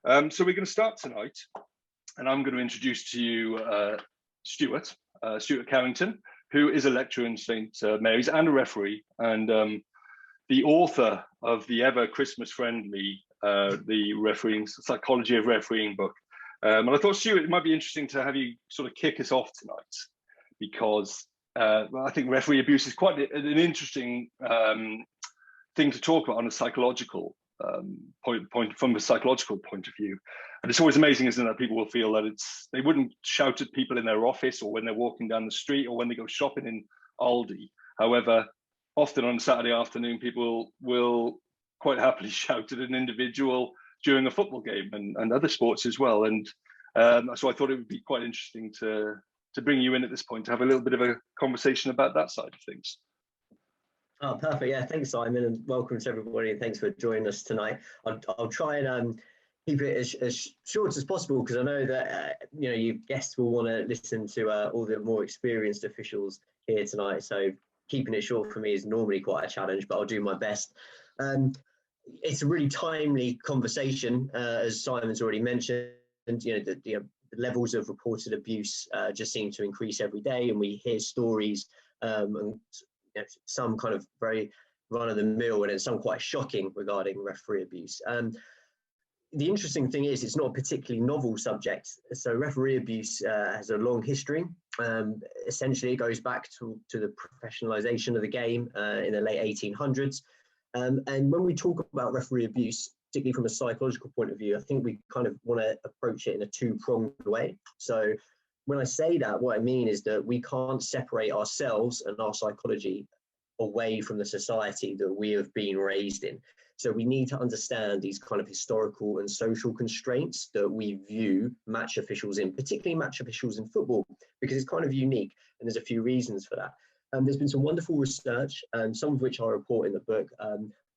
So we're going to start tonight, and I'm going to introduce to you Stuart Carrington, who is a lecturer in St Mary's and a referee, and the author of the ever Christmas-friendly the refereeing psychology of refereeing book. And I thought, Stuart, it might be interesting to have you sort of kick us off tonight, because I think referee abuse is quite an interesting thing to talk about on a psychological from a psychological point of view. And it's always amazing, isn't it, that people will feel that they wouldn't shout at people in their office or when they're walking down the street or when they go shopping in Aldi. However, often on Saturday afternoon, people will quite happily shout at an individual during a football game and other sports as well. And so I thought it would be quite interesting to bring you in at this point to have a little bit of a conversation about that side of things. Oh, perfect. Yeah, thanks, Simon, and welcome to everybody, and thanks for joining us tonight. I'll try and keep it as short as possible, because I know that you guests will want to listen to all the more experienced officials here tonight. So keeping it short for me is normally quite a challenge, but I'll do my best. It's a really timely conversation, as Simon's already mentioned. The levels of reported abuse just seem to increase every day, and we hear stories and some kind of very run-of-the-mill and then some quite shocking regarding referee abuse. The interesting thing is it's not a particularly novel subject. So referee abuse has a long history. Essentially, it goes back to the professionalisation of the game in the late 1800s. And when we talk about referee abuse, particularly from a psychological point of view, I think we kind of want to approach it in a two-pronged way. So when I say that, what I mean is that we can't separate ourselves and our psychology away from the society that we have been raised in. So we need to understand these kind of historical and social constraints that we view match officials in, particularly match officials in football, because it's kind of unique, and there's a few reasons for that. There's been some wonderful research, some of which I report in the book,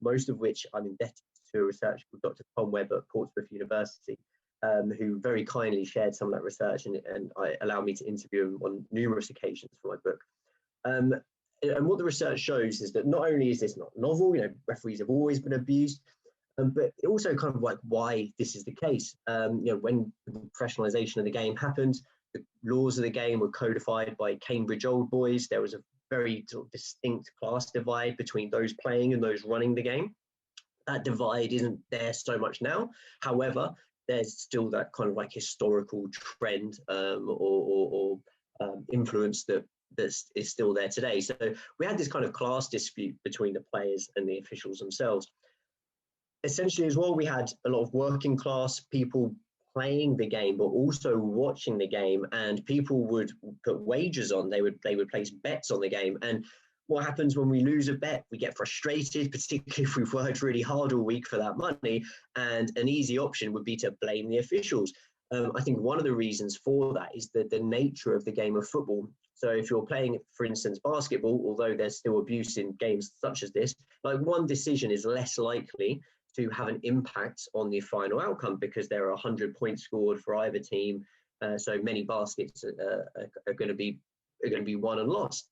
most of which I'm indebted to a researcher called Dr. Tom Webb at Portsmouth University, who very kindly shared some of that research and allowed me to interview him on numerous occasions for my book. And what the research shows is that not only is this not novel, referees have always been abused, but it also kind of like why this is the case. When the professionalisation of the game happened, the laws of the game were codified by Cambridge Old Boys. There was a very sort of distinct class divide between those playing and those running the game. That divide isn't there so much now. However, there's still that kind of like historical trend or influence that is still there today. So we had this kind of class dispute between the players and the officials themselves. Essentially as well, we had a lot of working class people playing the game, but also watching the game, and people would put wagers on. They would place bets on the game. And what happens when we lose a bet? We get frustrated, particularly if we've worked really hard all week for that money. And an easy option would be to blame the officials. I think one of the reasons for that is the nature of the game of football. So if you're playing, for instance, basketball, although there's still abuse in games such as this, like one decision is less likely to have an impact on the final outcome because there are 100 points scored for either team. So many baskets are going to be won and lost.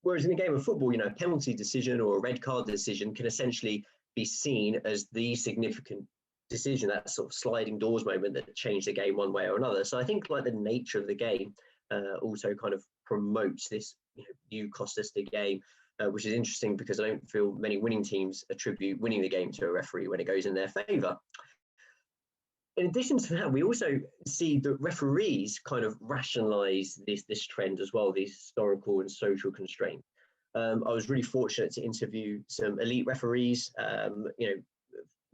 Whereas in a game of football, a penalty decision or a red card decision can essentially be seen as the significant decision, that sort of sliding doors moment that changed the game one way or another. So I think like the nature of the game also kind of promotes this, you cost us the game, which is interesting because I don't feel many winning teams attribute winning the game to a referee when it goes in their favour. In addition to that, we also see that referees kind of rationalise this trend as well, these historical and social constraints. I was really fortunate to interview some elite referees,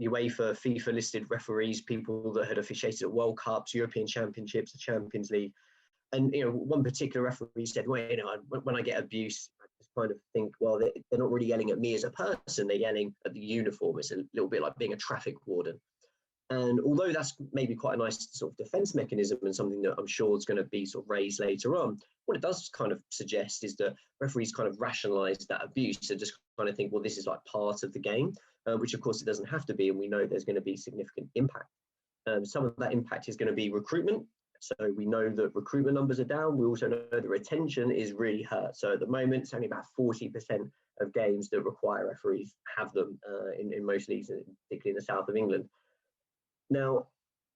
UEFA, FIFA listed referees, people that had officiated at World Cups, European Championships, the Champions League. And, one particular referee said, well, when I get abuse, I just kind of think, well, they're not really yelling at me as a person, they're yelling at the uniform. It's a little bit like being a traffic warden. And although that's maybe quite a nice sort of defense mechanism and something that I'm sure is going to be sort of raised later on, what it does kind of suggest is that referees kind of rationalise that abuse and just kind of think, well, this is like part of the game, which of course it doesn't have to be. And we know there's going to be significant impact. Some of that impact is going to be recruitment. So we know that recruitment numbers are down. We also know that retention is really hurt. So at the moment, it's only about 40% of games that require referees have them in most leagues, particularly in the south of England. Now,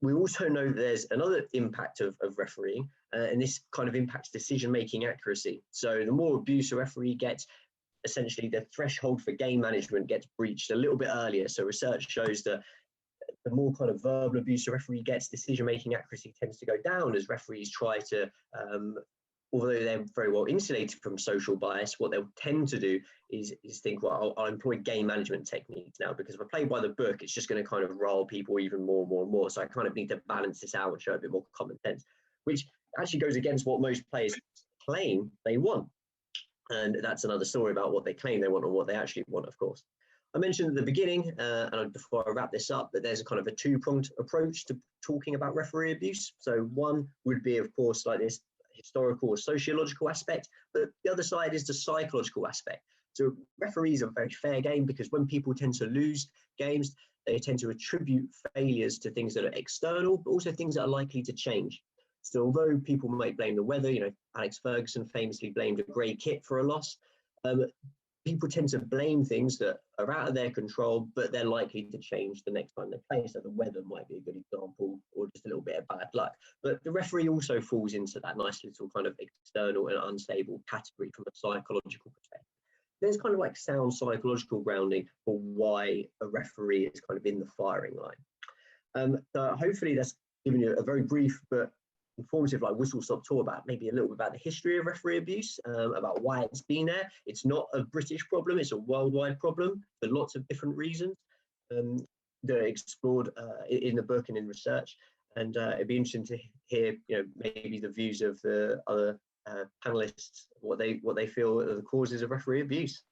we also know that there's another impact of refereeing, and this kind of impacts decision-making accuracy. So the more abuse a referee gets, essentially the threshold for game management gets breached a little bit earlier. So research shows that the more kind of verbal abuse a referee gets, decision-making accuracy tends to go down as referees try to, although they're very well insulated from social bias, what they'll tend to do is think, well, I'll employ game management techniques now, because if I play by the book, it's just going to kind of rile people even more and more and more. So I kind of need to balance this out and show a bit more common sense, which actually goes against what most players claim they want. And that's another story about what they claim they want and what they actually want, of course. I mentioned at the beginning, and before I wrap this up, that there's a kind of a two-pronged approach to talking about referee abuse. So one would be, of course, like this historical or sociological aspect, but the other side is the psychological aspect. So referees are a very fair game, because when people tend to lose games, they tend to attribute failures to things that are external, but also things that are likely to change. So although people might blame the weather, you know, Alex Ferguson famously blamed a grey kit for a loss, people tend to blame things that are out of their control, but they're likely to change the next time they play. So the weather might be a good example, or just a little bit of bad luck. But the referee also falls into that nice little kind of external and unstable category from a psychological perspective. There's kind of like sound psychological grounding for why a referee is kind of in the firing line. So hopefully that's given you a very brief but informative, like whistle-stop tour about maybe a little bit about the history of referee abuse, about why it's been there. It's not a British problem, it's a worldwide problem for lots of different reasons that are explored in the book and in research. And it'd be interesting to hear, you know, maybe the views of the other panelists, what they feel are the causes of referee abuse.